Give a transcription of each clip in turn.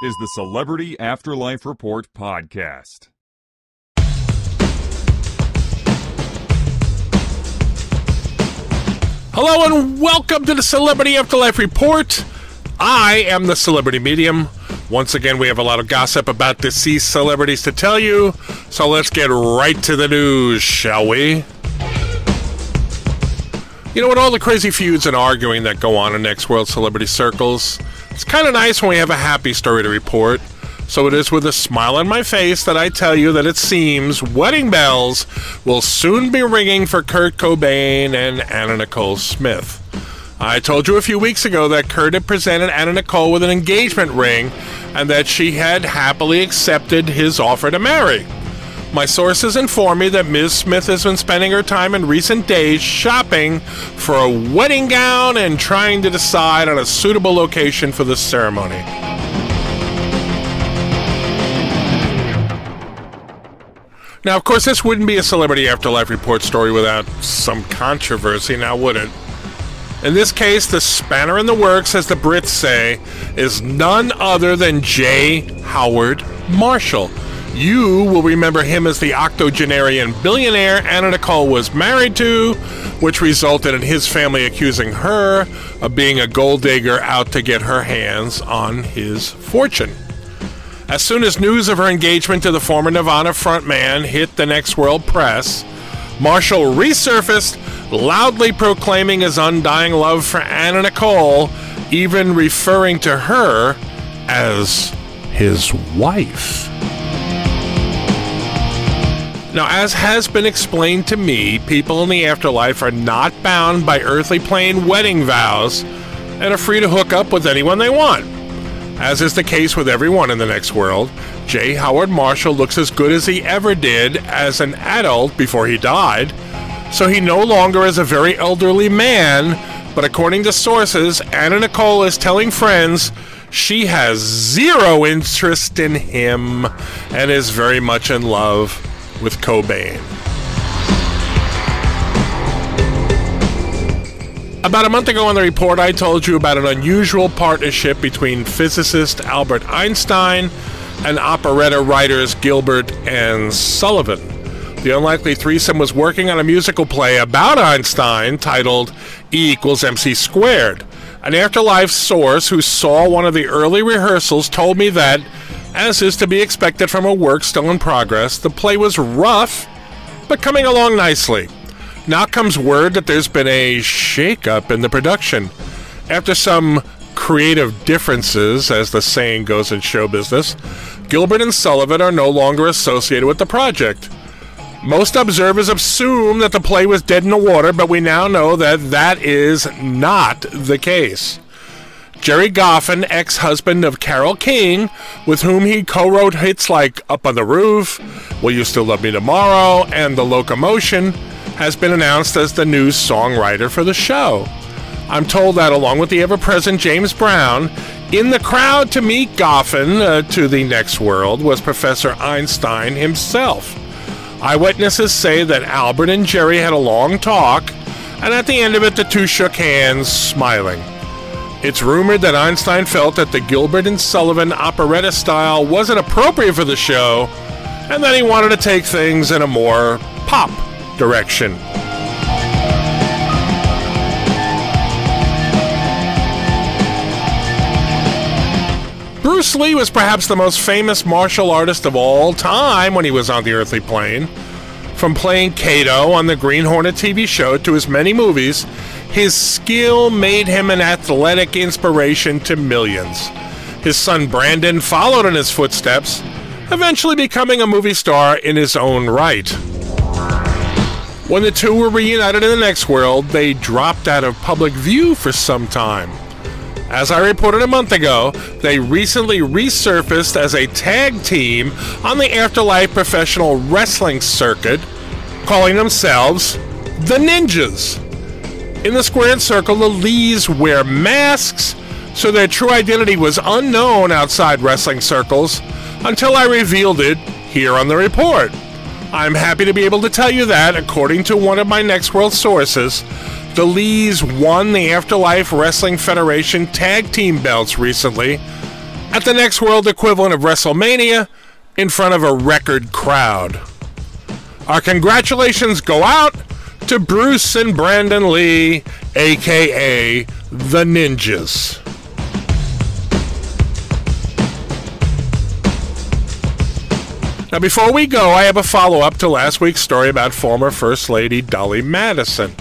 is the Celebrity Afterlife Report podcast. Hello and welcome to the Celebrity Afterlife Report. I am the celebrity medium. Once again, we have a lot of gossip about deceased celebrities to tell you, so let's get right to the news, shall we? You know, with all the crazy feuds and arguing that go on in next world celebrity circles, it's kind of nice when we have a happy story to report. So it is with a smile on my face that I tell you that it seems wedding bells will soon be ringing for Kurt Cobain and Anna Nicole Smith. I told you a few weeks ago that Kurt had presented Anna Nicole with an engagement ring and that she had happily accepted his offer to marry. My sources inform me that Ms. Smith has been spending her time in recent days shopping for a wedding gown and trying to decide on a suitable location for the ceremony. Now, of course, this wouldn't be a Celebrity Afterlife Report story without some controversy, now would it? In this case, the spanner in the works, as the Brits say, is none other than J. Howard Marshall. You will remember him as the octogenarian billionaire Anna Nicole was married to, which resulted in his family accusing her of being a gold digger out to get her hands on his fortune. As soon as news of her engagement to the former Nirvana frontman hit the next world press, Marshall resurfaced, loudly proclaiming his undying love for Anna Nicole, even referring to her as his wife. Now, as has been explained to me, people in the afterlife are not bound by earthly plane wedding vows and are free to hook up with anyone they want. As is the case with everyone in the next world, J. Howard Marshall looks as good as he ever did as an adult before he died, so he no longer is a very elderly man, but according to sources, Anna Nicole is telling friends she has zero interest in him and is very much in love with Cobain. About a month ago on the report, I told you about an unusual partnership between physicist Albert Einstein and operetta writers Gilbert and Sullivan. The unlikely threesome was working on a musical play about Einstein titled E = MC squared. An afterlife source who saw one of the early rehearsals told me that, as is to be expected from a work still in progress, the play was rough, but coming along nicely. Now comes word that there's been a shake-up in the production. After some creative differences, as the saying goes in show business, Gilbert and Sullivan are no longer associated with the project. Most observers assume that the play was dead in the water, but we now know that that is not the case. Jerry Goffin, ex-husband of Carole King, with whom he co-wrote hits like Up on the Roof, Will You Still Love Me Tomorrow, and The Locomotion, has been announced as the new songwriter for the show. I'm told that along with the ever-present James Brown, in the crowd to meet Goffin to the next world was Professor Einstein himself. Eyewitnesses say that Albert and Jerry had a long talk, and at the end of it the two shook hands, smiling. It's rumored that Einstein felt that the Gilbert and Sullivan operetta style wasn't appropriate for the show, and that he wanted to take things in a more pop direction. Bruce Lee was perhaps the most famous martial artist of all time when he was on the earthly plane. From playing Kato on the Green Hornet TV show to his many movies, his skill made him an athletic inspiration to millions. His son Brandon followed in his footsteps, eventually becoming a movie star in his own right. When the two were reunited in the next world, they dropped out of public view for some time. As I reported a month ago, they recently resurfaced as a tag team on the Afterlife professional wrestling circuit, calling themselves the Ninjas. In the squared circle, the Lees wear masks, so their true identity was unknown outside wrestling circles until I revealed it here on the report. I'm happy to be able to tell you that, according to one of my Next World sources, the Lees won the Afterlife Wrestling Federation tag team belts recently, at the next world equivalent of WrestleMania in front of a record crowd. Our congratulations go out to Bruce and Brandon Lee, a.k.a. the Ninjas. Now, before we go, I have a follow-up to last week's story about former First Lady Dolley Madison.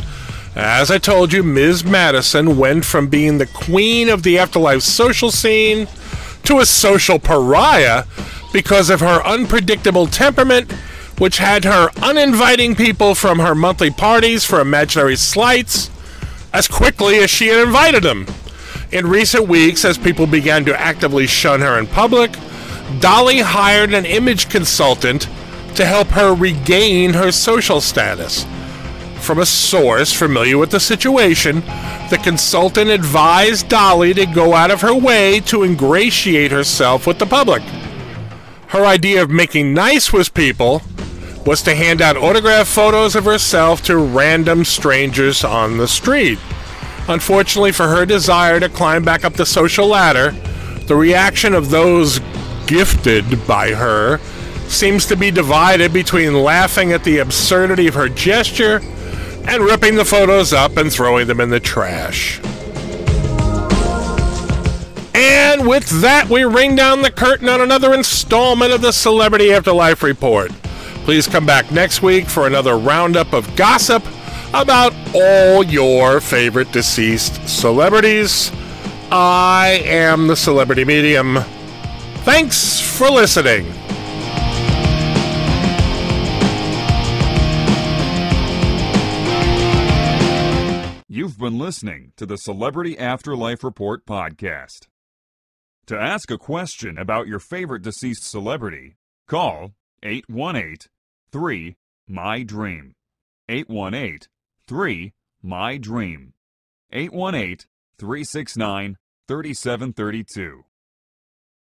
As I told you, Ms. Madison went from being the queen of the afterlife social scene to a social pariah because of her unpredictable temperament, which had her uninviting people from her monthly parties for imaginary slights as quickly as she had invited them. In recent weeks, as people began to actively shun her in public, Dolley hired an image consultant to help her regain her social status. From a source familiar with the situation, the consultant advised Dolley to go out of her way to ingratiate herself with the public. Her idea of making nice with people was to hand out autographed photos of herself to random strangers on the street. Unfortunately for her desire to climb back up the social ladder, the reaction of those gifted by her seems to be divided between laughing at the absurdity of her gesture and ripping the photos up and throwing them in the trash. And with that, we ring down the curtain on another installment of the Celebrity Afterlife Report. Please come back next week for another roundup of gossip about all your favorite deceased celebrities. I am the Celebrity Medium. Thanks for listening. You've been listening to the Celebrity Afterlife Report podcast. To ask a question about your favorite deceased celebrity, call 818-3-MY-DREAM. 818-3-MY-DREAM. 818-369-3732.